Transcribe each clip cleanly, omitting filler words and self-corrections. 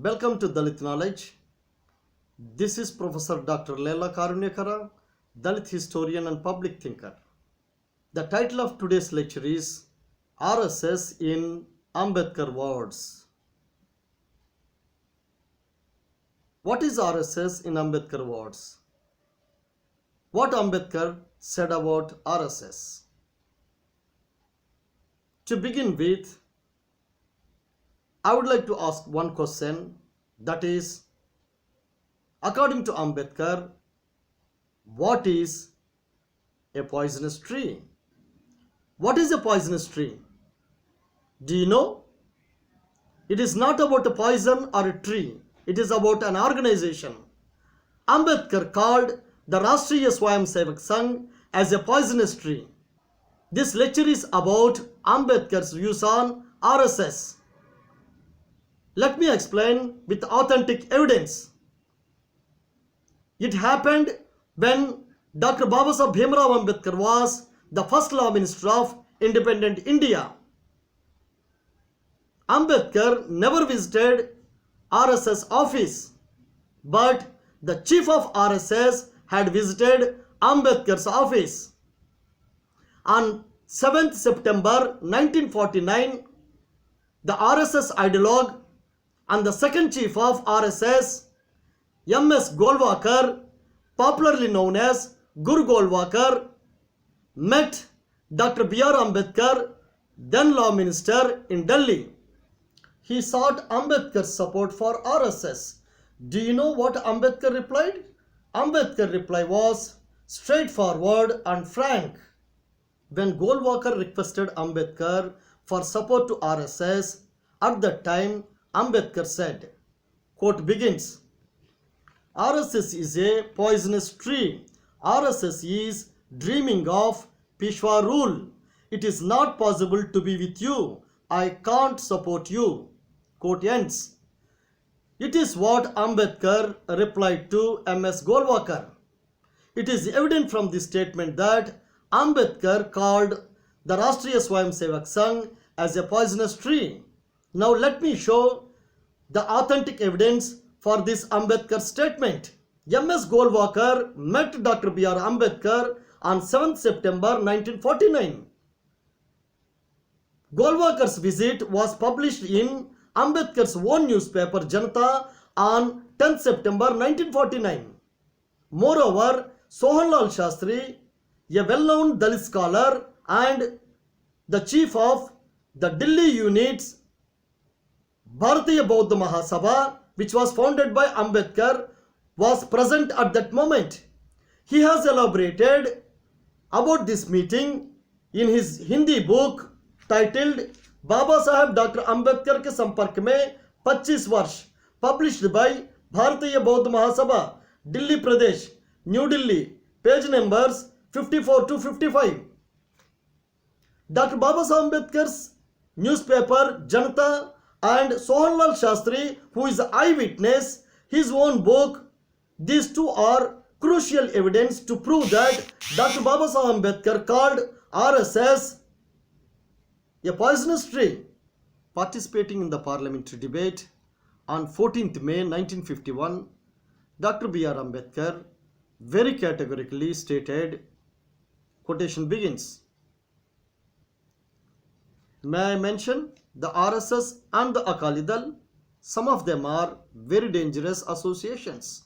Welcome to Dalit Knowledge. This is Professor Dr. Leela Karunyakara, Dalit historian and public thinker. The title of today's lecture is RSS in Ambedkar words. What is RSS in Ambedkar words? What Ambedkar said about RSS? To begin with, I would like to ask one question, that is, according to Ambedkar, what is a poisonous tree? What is a poisonous tree? Do you know? It is not about a poison or a tree. It is about an organization. Ambedkar called the Rashtriya Swayamsevak Sangh as a poisonous tree. This lecture is about Ambedkar's views on RSS. Let me explain with authentic evidence. It happened when Dr. Babasaheb Bhimrao Ambedkar was the first Law Minister of independent India. Ambedkar never visited RSS office, but the chief of RSS had visited Ambedkar's office. On 7th September 1949, the RSS ideologue and the second chief of RSS, M.S. Golwalkar, popularly known as Guru Golwalkar, met Dr. B.R. Ambedkar, then Law Minister, in Delhi. He sought Ambedkar's support for RSS. Do you know what Ambedkar replied? Ambedkar's reply was straightforward and frank. When Golwalkar requested Ambedkar for support to RSS, at that time Ambedkar said, quote begins, RSS is a poisonous tree. RSS is dreaming of Peshwa rule. It is not possible to be with you. I can't support you. Quote ends. It is what Ambedkar replied to M.S. Golwalkar. It is evident from this statement that Ambedkar called the Rashtriya Swayamsevak Sangh as a poisonous tree. Now let me show the authentic evidence for this Ambedkar statement. M.S. Golwalkar met Dr. B.R. Ambedkar on 7th September 1949. Golwalkar's visit was published in Ambedkar's own newspaper Janata on 10th September 1949. Moreover, Sohanlal Shastri, a well-known Dalit scholar and the chief of the Delhi unit's Bharatiya Bauddha Mahasabha, which was founded by Ambedkar, was present at that moment. He has elaborated about this meeting in his Hindi book titled Baba Saheb Dr. Ambedkar के संपर्क में 25 वर्ष, published by Bharatiya Bauddha Mahasabha, Delhi Pradesh, New Delhi, page numbers 54 to 55. Dr. Baba Saheb Ambedkar's newspaper Janata and Sohanlal Shastri, who is an eyewitness, his own book, these two are crucial evidence to prove that Dr. Baba Saheb Ambedkar called RSS a poisonous tree. Participating in the parliamentary debate on 14th May 1951, Dr. B.R. Ambedkar very categorically stated, quotation begins, may I mention the RSS and the Akali Dal? Some of them are very dangerous associations.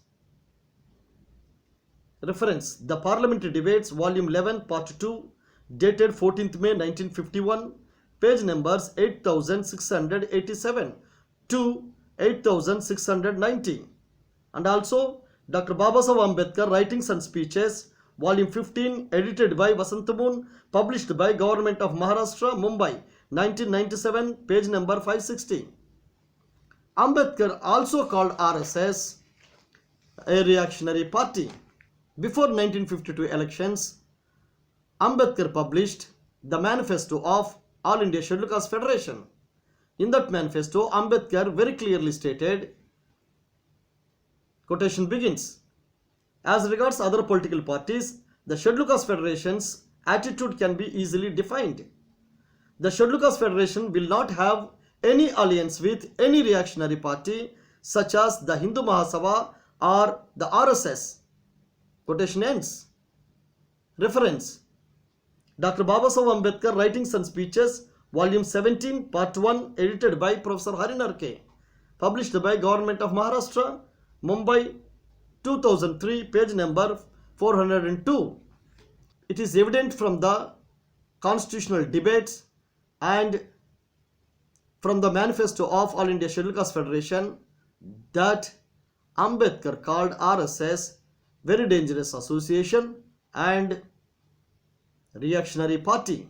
Reference, the Parliamentary Debates, Volume 11, Part 2, dated 14th May 1951, page numbers 8687 to 8690. And also, Dr. Babasaheb Ambedkar, Writings and Speeches, Volume 15, edited by Vasantamoon, published by Government of Maharashtra, Mumbai, 1997, page number 560. Ambedkar also called RSS a reactionary party. Before 1952 elections, Ambedkar published the manifesto of All India Scheduled Caste Federation. In that manifesto, Ambedkar very clearly stated, quotation begins, as regards other political parties, the Scheduled Caste Federation's attitude can be easily defined. The Scheduled Caste Federation will not have any alliance with any reactionary party such as the Hindu Mahasabha or the RSS. Quotation ends. Reference: Dr. Babasaheb Ambedkar, Writings and Speeches, Volume 17, Part 1, edited by Professor Harinarke, published by Government of Maharashtra, Mumbai, 2003, page number 402. It is evident from the constitutional debates and from the manifesto of All India Scheduled Caste Federation that Ambedkar called RSS very dangerous association and reactionary party.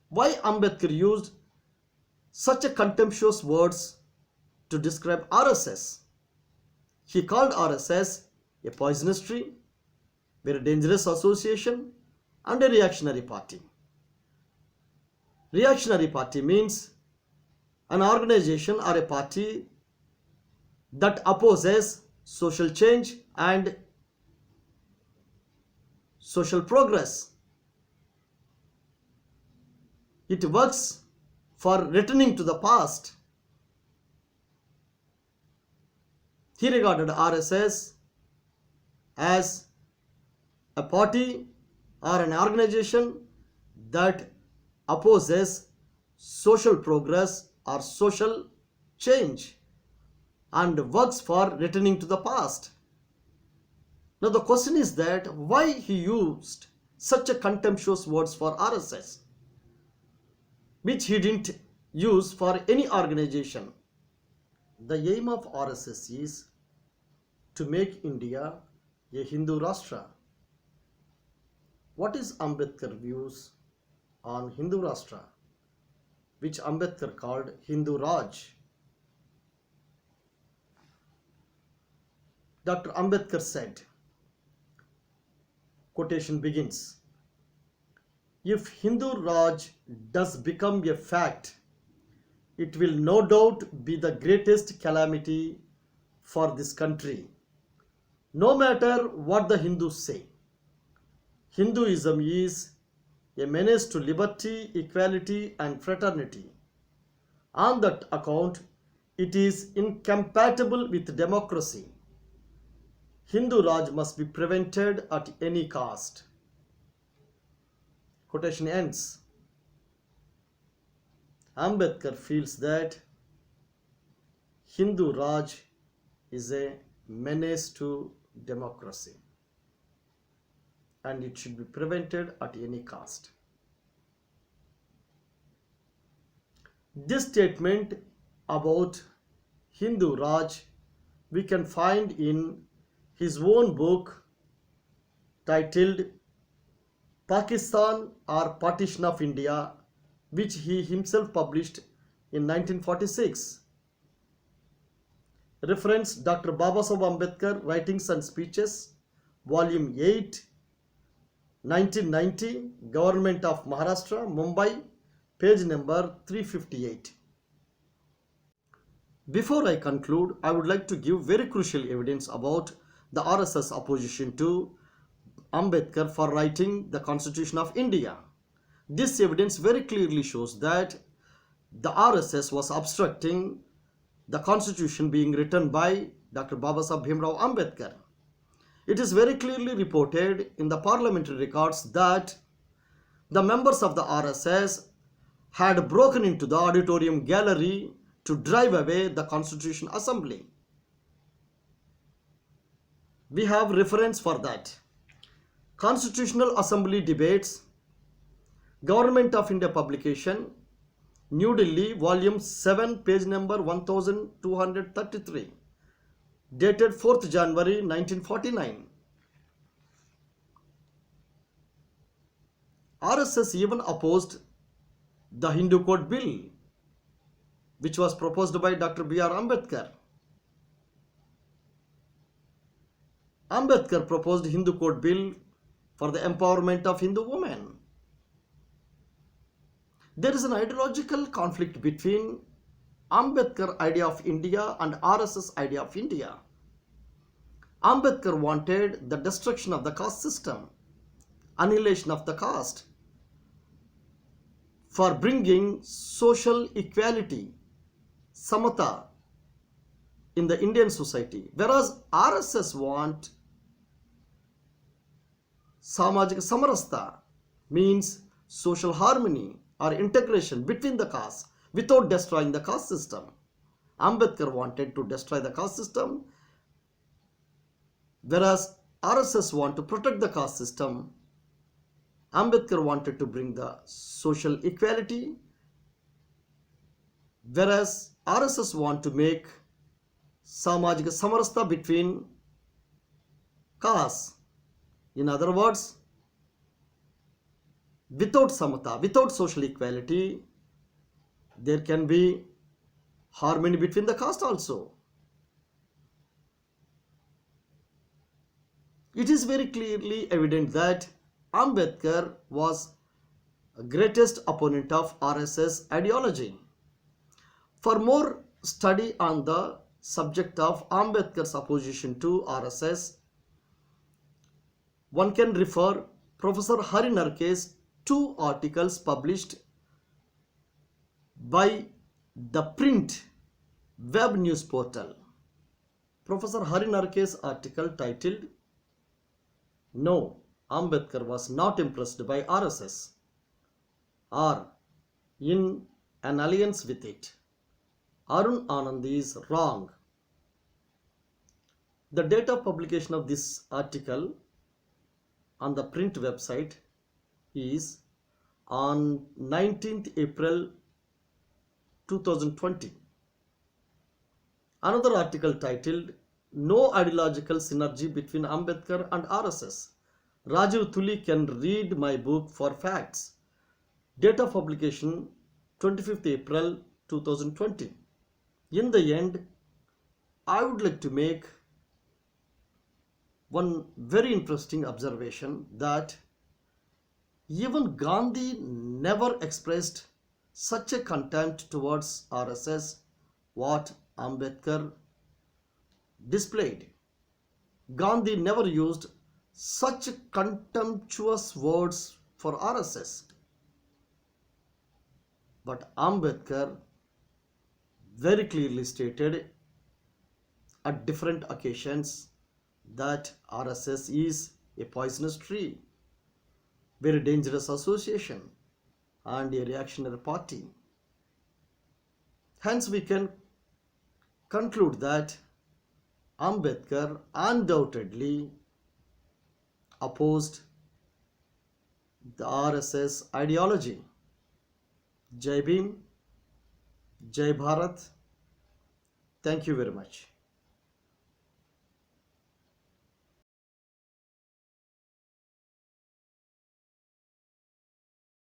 Why Ambedkar used such a contemptuous words to describe RSS? He called RSS a poisonous tree, very dangerous association, and a reactionary party. Reactionary party means an organization or a party that opposes social change and social progress. It works for returning to the past. He regarded RSS as a party or an organization that opposes social progress or social change and works for returning to the past. Now the question is that why he used such a contemptuous words for RSS, which he didn't use for any organization. The aim of RSS is to make India a Hindu Rashtra. What is Ambedkar views on Hindu Rashtra, which Ambedkar called Hindu Raj? Dr. Ambedkar said, quotation begins, "If Hindu Raj does become a fact, it will no doubt be the greatest calamity for this country, no matter what the Hindus say. Hinduism is a menace to liberty, equality, and fraternity. On that account, it is incompatible with democracy. Hindu Raj must be prevented at any cost." Quotation ends. Ambedkar feels that Hindu Raj is a menace to democracy and it should be prevented at any cost. This statement about Hindu Raj we can find in his own book titled Pakistan or Partition of India, which he himself published in 1946. Reference: Dr. Babasaheb Ambedkar, Writings and Speeches, Volume 8, 1990, Government of Maharashtra, Mumbai, page number 358. Before I conclude, I would like to give very crucial evidence about the RSS opposition to Ambedkar for writing the Constitution of India. This evidence very clearly shows that the RSS was obstructing the Constitution being written by Dr. Babasaheb Bhimrao Ambedkar. It is very clearly reported in the parliamentary records that the members of the RSS had broken into the auditorium gallery to drive away the Constitution Assembly. We have reference for that. Constitutional Assembly Debates, Government of India publication, New Delhi, Volume 7, page number 1233, dated 4th January 1949. RSS even opposed the Hindu Code Bill, which was proposed by Dr. B.R. Ambedkar. Ambedkar proposed Hindu Code Bill for the empowerment of Hindu women. There is an ideological conflict between Ambedkar idea of India and RSS idea of India. Ambedkar wanted the destruction of the caste system, annihilation of the caste, for bringing social equality, samata, in the Indian society, whereas RSS want samajika samarasta, means social harmony or integration between the castes without destroying the caste system. Ambedkar wanted to destroy the caste system, whereas RSS want to protect the caste system. Ambedkar wanted to bring the social equality, whereas RSS want to make samajika samarasta between castes. In other words, without samata, without social equality, there can be harmony between the caste also. It is very clearly evident that Ambedkar was the greatest opponent of RSS ideology. For more study on the subject of Ambedkar's opposition to RSS, one can refer Professor Hari Narke's 2 articles published by the print web news portal. Professor Hari Narke's article titled "No, Ambedkar was not impressed by RSS or in an alliance with it. Arun Anand is wrong." The date of publication of this article on the print website is on 19th April 2020. Another article titled "No Ideological Synergy Between Ambedkar and RSS. Rajiv Tuli can read my book for facts." Date of publication 25th April 2020. In the end, I would like to make one very interesting observation, that even Gandhi never expressed such a contempt towards RSS what Ambedkar displayed. Gandhi never used such contemptuous words for RSS. But Ambedkar very clearly stated at different occasions that RSS is a poisonous tree, very dangerous association, and a reactionary party. Hence, we can conclude that Ambedkar undoubtedly opposed the RSS ideology. Jai Bhim, Jai Bharat. Thank you very much.